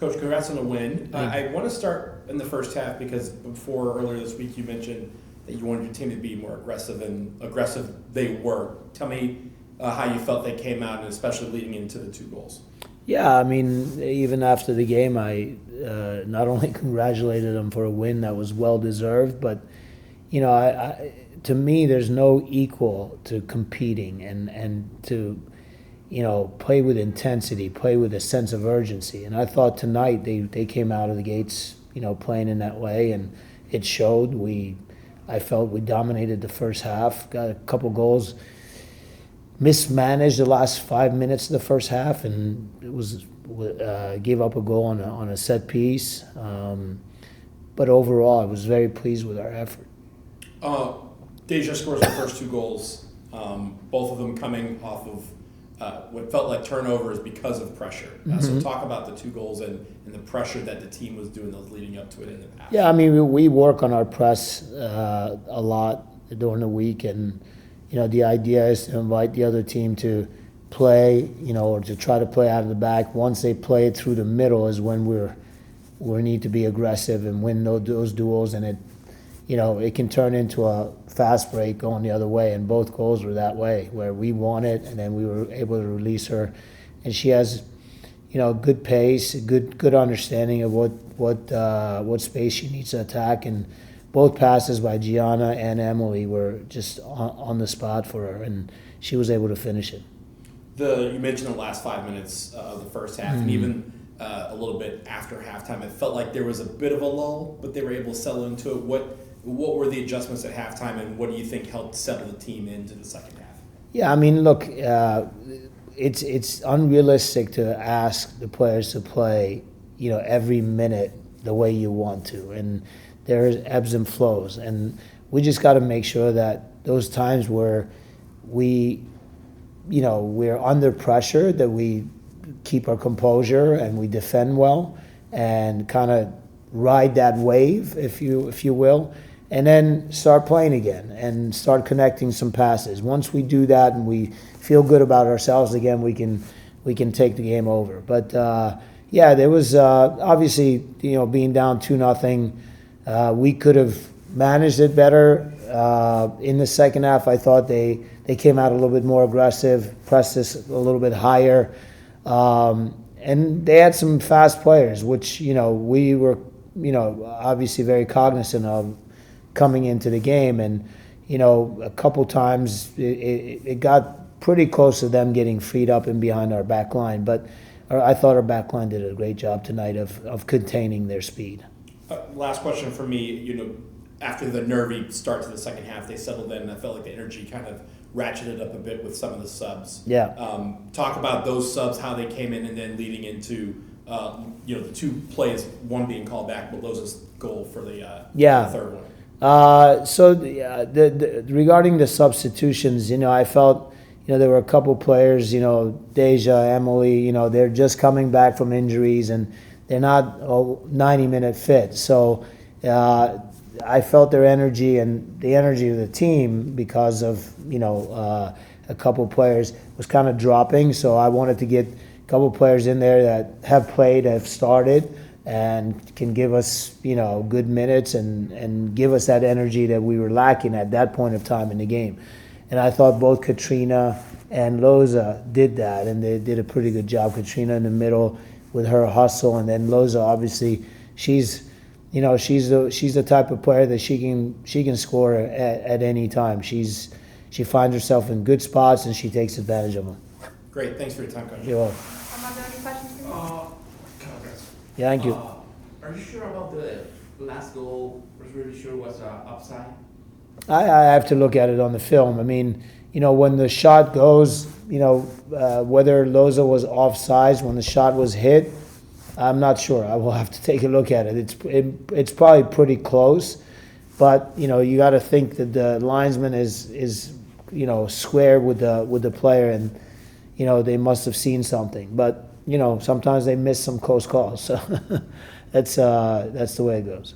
Coach, congrats on the win. I want to start in the first half because earlier this week you mentioned that you wanted your team to be more aggressive, and aggressive they were. Tell me how you felt they came out, and especially leading into the 2 goals. Yeah, I mean, even after the game, I not only congratulated them for a win that was well deserved, but to me, there's no equal to competing and to play with intensity, play with a sense of urgency. And I thought tonight they came out of the gates, playing in that way, and it showed. I felt we dominated the first half, got a couple goals, mismanaged the last 5 minutes of the first half, and it was gave up a goal on a set piece. But overall, I was very pleased with our effort. Deja scores the first 2 goals, both of them coming off of what felt like turnovers because of pressure. So talk about the 2 goals and the pressure that the team was doing those leading up to it in the past. Yeah, I mean, we work on our press a lot during the week, and the idea is to invite the other team to play, or to try to play out of the back. Once they play it through the middle is when we need to be aggressive and win those duels, and it can turn into a fast break going the other way, and both goals were that way, where we won it and then we were able to release her, and she has good pace, good understanding of what space she needs to attack, and both passes by Gianna and Emily were just on the spot for her, and she was able to finish it. You mentioned the last 5 minutes of the first half, and even a little bit after halftime, it felt like there was a bit of a lull, but they were able to settle into it. What were the adjustments at halftime, and what do you think helped settle the team into the second half? Yeah, I mean, look, it's unrealistic to ask the players to play, every minute the way you want to, and there's ebbs and flows, and we just got to make sure that those times where we're under pressure, that we keep our composure and we defend well and kind of ride that wave, if you will, and then start playing again and start connecting some passes. Once we do that and we feel good about ourselves again, we can take the game over. But yeah, there was obviously being down 2-0, we could have managed it better. In the second half, I thought they came out a little bit more aggressive, pressed us a little bit higher, and they had some fast players, which we were obviously very cognizant of coming into the game, and a couple times it got pretty close to them getting freed up and behind our back line, but I thought our back line did a great job tonight of containing their speed. Last question for me, after the nervy start to the second half, they settled in, and I felt like the energy kind of ratcheted up a bit with some of the subs. Yeah. Talk about those subs, how they came in, and then leading into the 2 plays, one being called back, but Loza's goal for the third one. Regarding the substitutions, I felt there were a couple players, Deja, Emily, they're just coming back from injuries and they're not 90-minute fit. So I felt their energy and the energy of the team, because of a couple players, was kind of dropping. So I wanted to get a couple players in there that have played, have started, and can give us good minutes and give us that energy that we were lacking at that point of time in the game. And I thought both Katrina and Loza did that, and they did a pretty good job. Katrina in the middle with her hustle, and then Loza, obviously, she's the type of player that she can score at any time. She finds herself in good spots and she takes advantage of them. Great, thanks for your time, Coach. You're welcome. Are there any questions for you? Yeah, thank you. Are you sure about the last goal? Was really sure was upside? I have to look at it on the film. I mean, when the shot goes, whether Loza was offsides when the shot was hit, I'm not sure. I will have to take a look at it. It's probably pretty close, but you got to think that the linesman is square with the player, and they must have seen something. But sometimes they miss some close calls, so that's the way it goes.